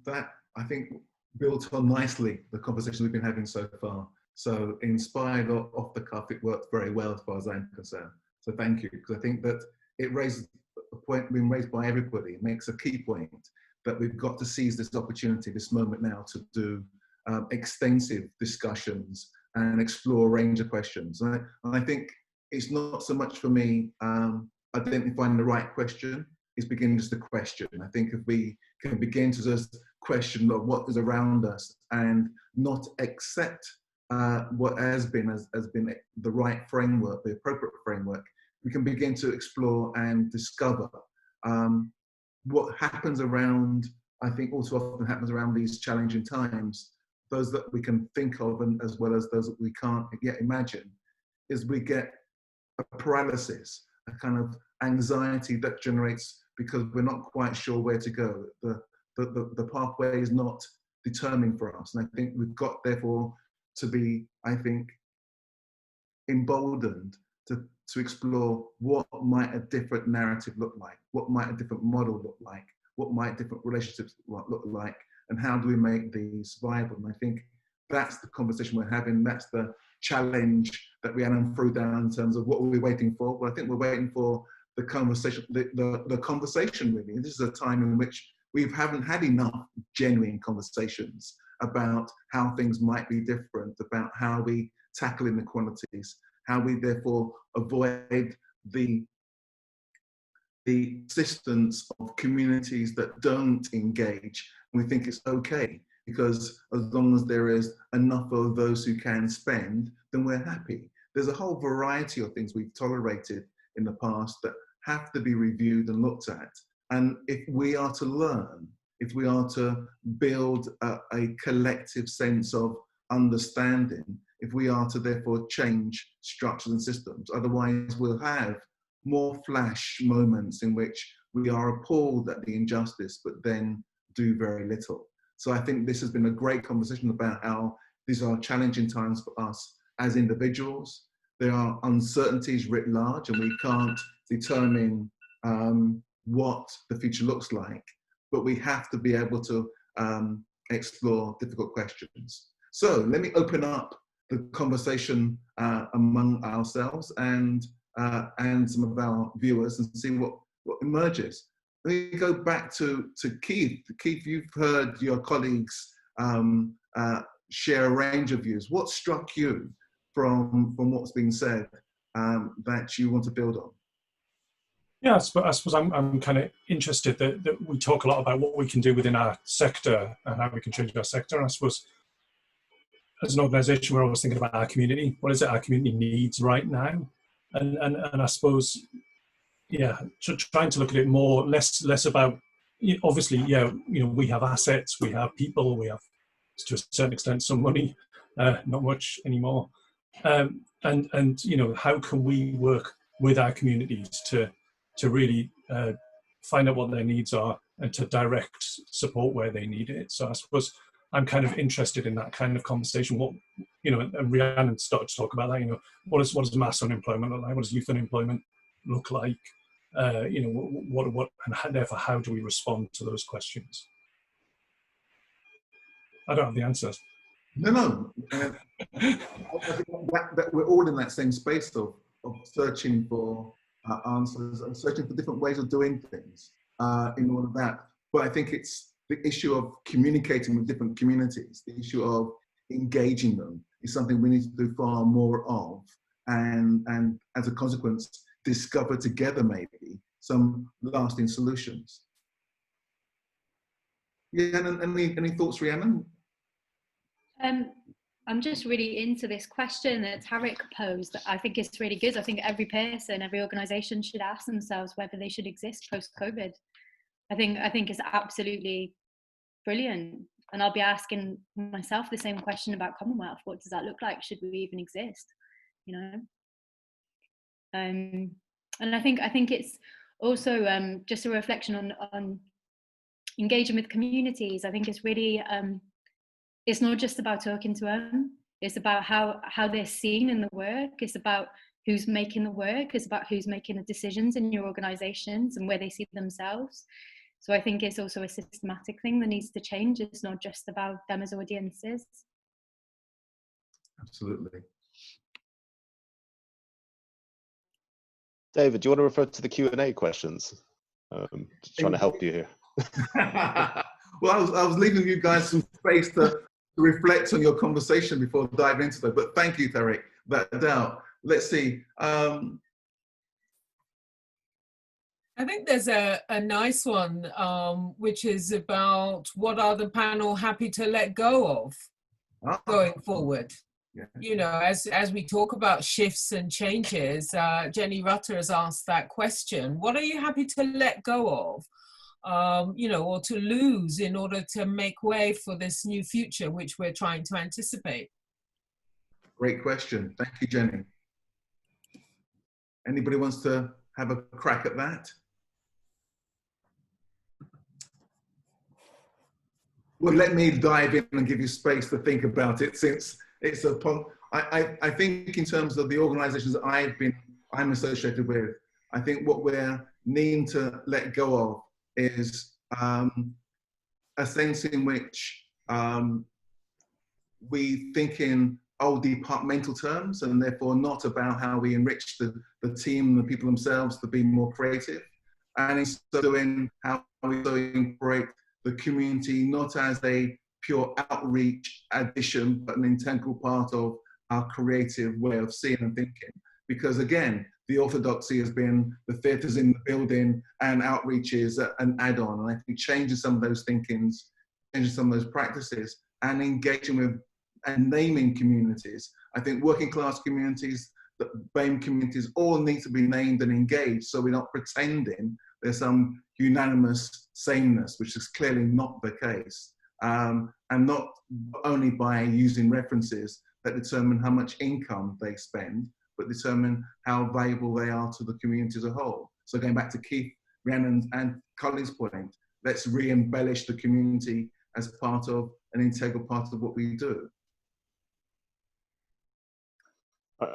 That, I think, built on nicely the conversation we've been having so far. So inspired off the cuff, it worked very well as far as I'm concerned. So thank you, because I think that it raises a point being raised by everybody. It makes a key point that we've got to seize this opportunity, this moment now, to do extensive discussions and explore a range of questions. And I think it's not so much for me identifying the right question, it's beginning just to question. I think if we can begin to just question what is around us and not accept what has been the right framework, the appropriate framework, we can begin to explore and discover what happens around, I think also often happens around these challenging times, those that we can think of and as well as those that we can't yet imagine, is we get a paralysis, a kind of anxiety that generates because we're not quite sure where to go. The pathway is not determined for us. And I think we've got, therefore, to be, I think, emboldened to explore what might a different narrative look like, what might a different model look like, what might different relationships look like, and how do we make these viable? And I think that's the conversation we're having, that's the challenge that Rhiannon threw down in terms of what we're waiting for. Well, I think we're waiting for the conversation, the conversation really. And this is a time in which we haven't had enough genuine conversations about how things might be different, about how we tackle inequalities, how we therefore avoid the existence of communities that don't engage. And we think it's okay, because as long as there is enough of those who can spend, then we're happy. There's a whole variety of things we've tolerated in the past that have to be reviewed and looked at. And if we are to learn, if we are to build a collective sense of understanding, if we are to therefore change structures and systems, otherwise we'll have more flash moments in which we are appalled at the injustice, but then do very little. So I think this has been a great conversation about how these are challenging times for us as individuals. There are uncertainties writ large, and we can't determine what the future looks like, but we have to be able to explore difficult questions. So let me open up the conversation among ourselves and some of our viewers and see what emerges. Let me go back to Keith. Keith, you've heard your colleagues share a range of views. What struck you from what's been said that you want to build on? Yeah, I suppose I'm kind of interested that we talk a lot about what we can do within our sector and how we can change our sector. And I suppose as an organisation, we're always thinking about our community. What is it our community needs right now? And I suppose, yeah, trying to look at it more, less about, obviously, yeah, we have assets, we have people, we have, to a certain extent, some money, not much anymore. And how can we work with our communities to really find out what their needs are and to direct support where they need it. So I suppose I'm kind of interested in that kind of conversation. What, you know, and Rhiannon started to talk about that. You know, what does mass unemployment look like? What does youth unemployment look like? You know, what, and therefore, how do we respond to those questions? I don't have the answers. No. I think that we're all in that same space of searching for answers and searching for different ways of doing things in all of that. But I think it's the issue of communicating with different communities, the issue of engaging them is something we need to do far more of, and as a consequence, discover together maybe some lasting solutions. Yeah, and any thoughts, Rhiannon? I'm just really into this question that Tarek posed. I think it's really good. I think every person, every organisation should ask themselves whether they should exist post-COVID. I think it's absolutely brilliant. And I'll be asking myself the same question about Commonwealth. What does that look like? Should we even exist? You know? And I think it's also just a reflection on engaging with communities. I think it's really, it's not just about talking to them. It's about how they're seen in the work. It's about who's making the work. It's about who's making the decisions in your organisations and where they see themselves. So I think it's also a systematic thing that needs to change. It's not just about them as audiences. Absolutely. David, do you want to refer to the Q&A questions? Just trying to help you here. Well, I was leaving you guys some space to reflect on your conversation before diving into that. But thank you, Tarek, without doubt. Let's see. I think there's a nice one, which is about what are the panel happy to let go of going forward? Yeah. You know, as we talk about shifts and changes, Jenny Rutter has asked that question. What are you happy to let go of? You know, or to lose in order to make way for this new future, which we're trying to anticipate? Great question. Thank you, Jenny. Anybody wants to have a crack at that? Well, let me dive in and give you space to think about it, since it's upon. I think in terms of the organisations that I'm associated with, I think what we're needing to let go of is a sense in which we think in old departmental terms, and therefore not about how we enrich the team and the people themselves to be more creative, and instead doing how we incorporate the community not as a pure outreach addition, but an integral part of our creative way of seeing and thinking. Because again, the orthodoxy has been the theatres in the building and outreach is an add-on. And I think changing some of those thinkings, changing some of those practices, and engaging with and naming communities. I think working class communities, the BAME communities, all need to be named and engaged, so we're not pretending there's some unanimous sameness, which is clearly not the case. And not only by using references that determine how much income they spend, but determine how valuable they are to the community as a whole. So going back to Keith, Rhiannon and Kully's point, let's re-embellish the community as part of an integral part of what we do.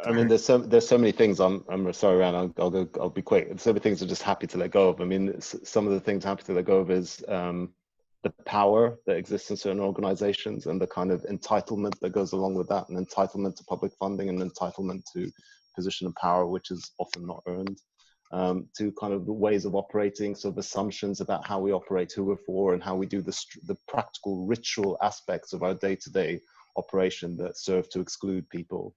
I mean, there's so many things. I'm sorry, Rhiannon. I'll be quick. There's so many things I'm just happy to let go of. I mean, some of the things I'm happy to let go of is the power that exists in certain organizations and the kind of entitlement that goes along with that, an entitlement to public funding and entitlement to position of power, which is often not earned, to kind of the ways of operating, sort of assumptions about how we operate, who we're for, and how we do the practical ritual aspects of our day-to-day operation that serve to exclude people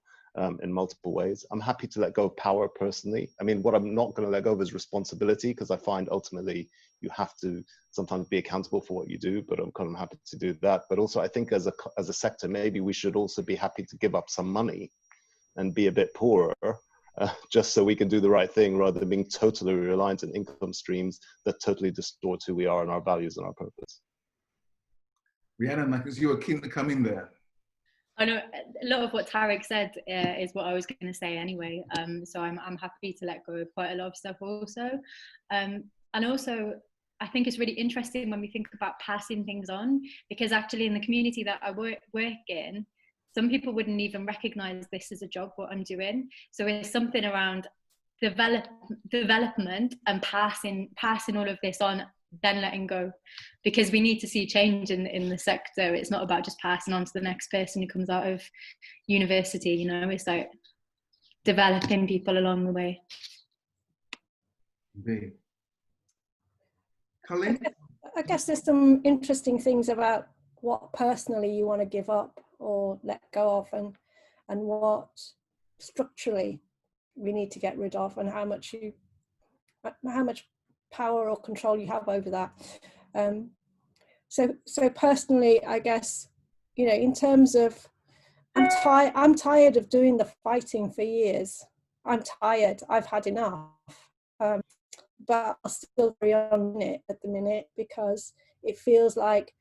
in multiple ways. I'm happy to let go of power personally. I mean, what I'm not going to let go of is responsibility, because I find ultimately you have to sometimes be accountable for what you do, but I'm kind of happy to do that. But also I think as a sector, maybe we should also be happy to give up some money and be a bit poorer, just so we can do the right thing, rather than being totally reliant on income streams that totally distort who we are and our values and our purpose. Rhiannon, because you were keen to come in there. I know a lot of what Tarek said is what I was going to say anyway. So I'm happy to let go of quite a lot of stuff also. And also, I think it's really interesting when we think about passing things on, because actually in the community that I work in, some people wouldn't even recognize this as a job, what I'm doing. So it's something around development and passing all of this on, then letting go, because we need to see change in the sector. It's not about just passing on to the next person who comes out of university, you know, it's like developing people along the way. Indeed. Kully? I guess there's some interesting things about what personally you want to give up or let go of, and what structurally we need to get rid of, and how much power or control you have over that. So personally, I guess, you know, in terms of, I'm tired of doing the fighting for years. I'm tired. I've had enough. But I'll still carry on it at the minute, because it feels like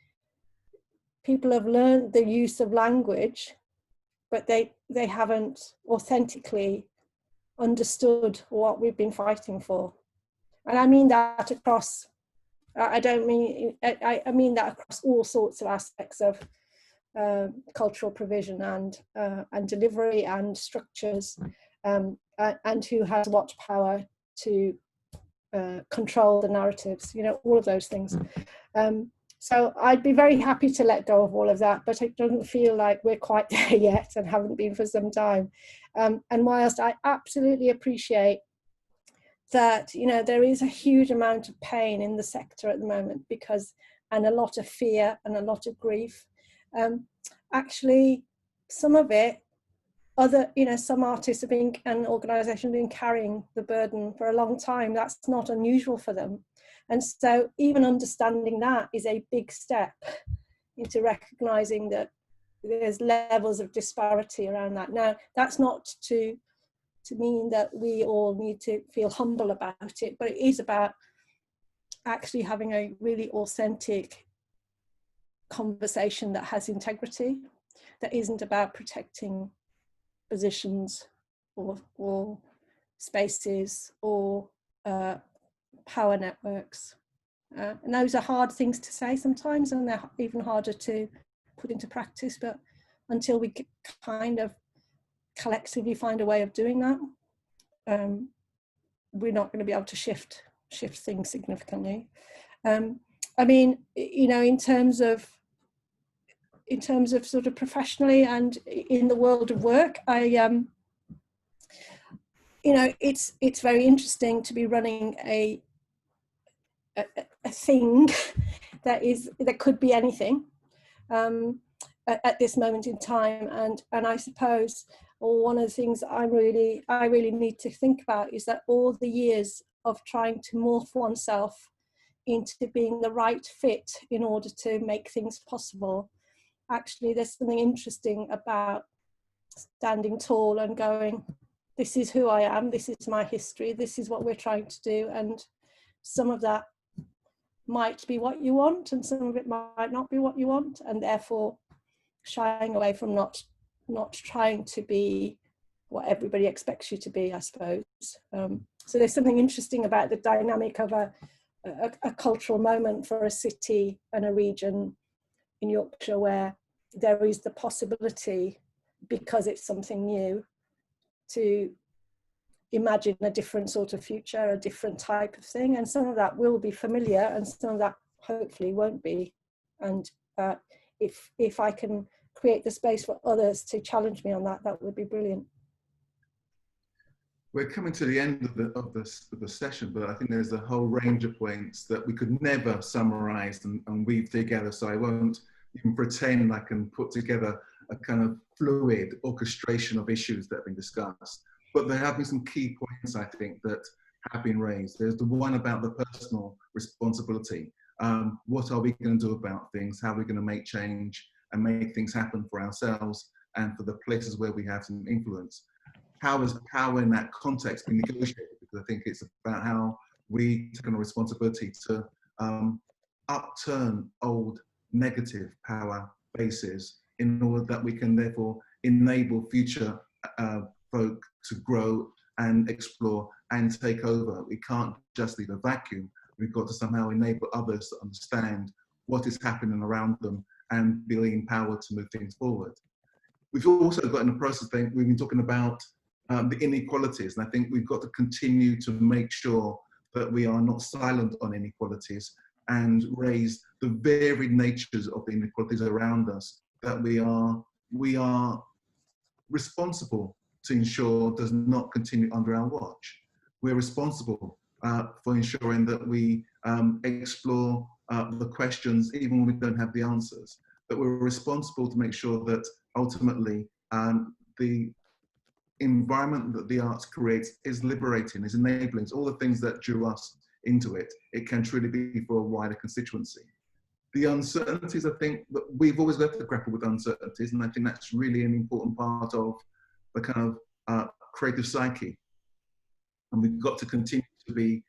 people have learned the use of language, but they haven't authentically understood what we've been fighting for. And I mean that across, I mean that across all sorts of aspects of cultural provision and delivery and structures, and who has what power to control the narratives, you know, all of those things. So I'd be very happy to let go of all of that, but it doesn't feel like we're quite there yet, and haven't been for some time. And whilst I absolutely appreciate that, you know, there is a huge amount of pain in the sector at the moment, and a lot of fear and a lot of grief. Actually, some of it, some artists have been, and organisations have been carrying the burden for a long time. That's not unusual for them. And so even understanding that is a big step into recognising that there's levels of disparity around that. Now, that's not to mean that we all need to feel humble about it, but it is about actually having a really authentic conversation that has integrity, that isn't about protecting positions or spaces or power networks. And those are hard things to say sometimes, and they're even harder to put into practice, but until we kind of collectively find a way of doing that, we're not going to be able to shift things significantly. I mean, you know, in terms of sort of professionally and in the world of work, you know, it's very interesting to be running a thing that could be anything at this moment in time, and I suppose one of the things I really need to think about is that all the years of trying to morph oneself into being the right fit in order to make things possible, actually there's something interesting about standing tall and going, this is who I am, this is my history, this is what we're trying to do, and some of that might be what you want and some of it might not be what you want, and therefore shying away from not trying to be what everybody expects you to be, I suppose. So there's something interesting about the dynamic of a cultural moment for a city and a region in Yorkshire, where there is the possibility, because it's something new, to imagine a different sort of future, a different type of thing, and some of that will be familiar and some of that hopefully won't be. And if I can create the space for others to challenge me on that, that would be brilliant. We're coming to the end of the session, but I think there's a whole range of points that we could never summarise and weave together, so I won't even pretend I can put together a kind of fluid orchestration of issues that have been discussed. But there have been some key points, I think, that have been raised. There's the one about the personal responsibility. What are we going to do about things? How are we going to make change and make things happen for ourselves and for the places where we have some influence? How is power in that context being negotiated? Because I think it's about how we take on a responsibility to upturn old negative power bases in order that we can therefore enable future folk to grow and explore and take over. We can't just leave a vacuum We've got to somehow enable others to understand what is happening around them and be empowered to move things forward. We've also got in the process thing, we've been talking about the inequalities, and I think we've got to continue to make sure that we are not silent on inequalities and raise the varied natures of the inequalities around us that we are responsible to ensure does not continue under our watch. We're responsible for ensuring that we explore the questions even when we don't have the answers, that we're responsible to make sure that ultimately the environment that the arts creates is liberating, is enabling, it's all the things that drew us into it. It can truly be for a wider constituency. The uncertainties, I think that we've always got to grapple with uncertainties, and I think that's really an important part of the kind of creative psyche. And we've got to continue to be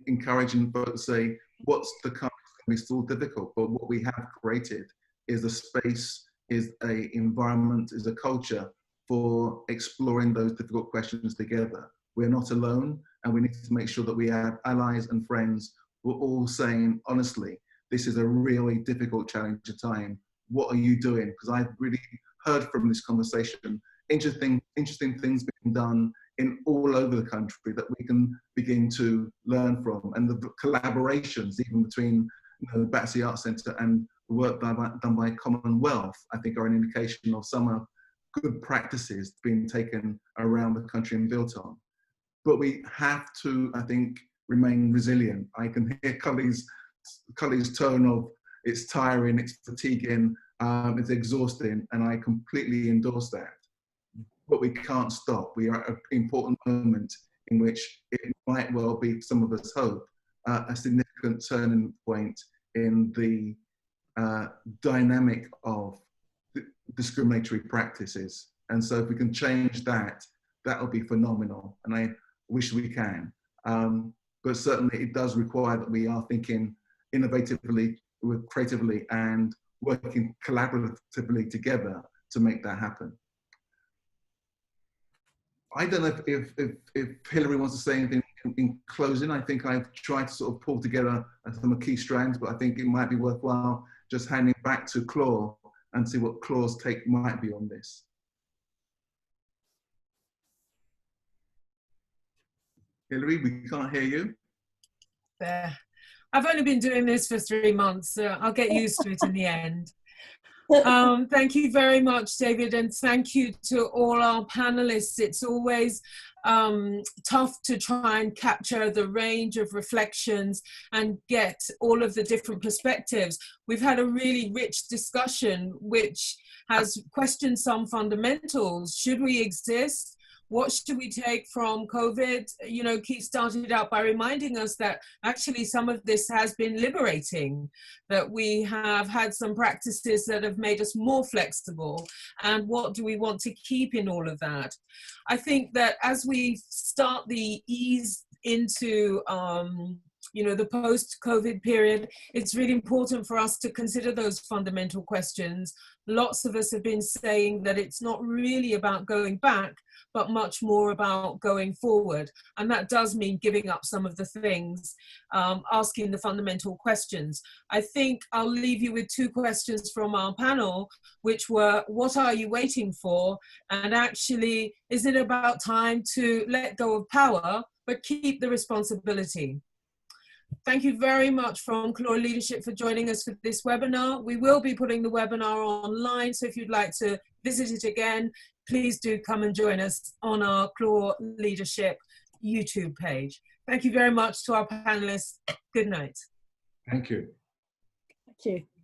encouraging folks to say, what's to come is still difficult, but what we have created is a space, is an environment, is a culture for exploring those difficult questions together. We're not alone, and we need to make sure that we have allies and friends who are all saying, honestly, this is a really difficult challenge of time. What are you doing? Because I've really heard from this conversation interesting things being done in all over the country that we can begin to learn from, and the collaborations even between the Battersea Arts Centre and the work done by Commonwealth, I think are an indication of some good practices being taken around the country and built on. But we have to, I think, remain resilient. I can hear Cully's tone of it's tiring, it's fatiguing, it's exhausting, and I completely endorse that. But we can't stop. We are at an important moment in which it might well be, some of us hope, a significant turning point in the dynamic of discriminatory practices. And so if we can change that, that will be phenomenal. And I wish we can. But certainly it does require that we are thinking innovatively, creatively, and working collaboratively together to make that happen. I don't know if Hilary wants to say anything in closing. I think I've tried to sort of pull together some key strands, but I think it might be worthwhile just handing back to Clore and see what Clore's take might be on this. Hilary, we can't hear you. There. I've only been doing this for 3 months, so I'll get used to it in the end. Thank you very much, David, and thank you to all our panelists. It's always tough to try and capture the range of reflections and get all of the different perspectives. We've had a really rich discussion which has questioned some fundamentals. Should we exist? What should we take from COVID? You know, Keith started out by reminding us that actually some of this has been liberating, that we have had some practices that have made us more flexible. And what do we want to keep in all of that? I think that as we start the ease into you know, the post-COVID period, it's really important for us to consider those fundamental questions. Lots of us have been saying that it's not really about going back, but much more about going forward. And that does mean giving up some of the things, asking the fundamental questions. I think I'll leave you with 2 questions from our panel, which were, what are you waiting for? And actually, is it about time to let go of power, but keep the responsibility? Thank you very much from Clore Leadership for joining us for this webinar. We will be putting the webinar online, so if you'd like to visit it again, please do come and join us on our Clore Leadership YouTube page. Thank you very much to our panelists. Good night. Thank you. Thank you.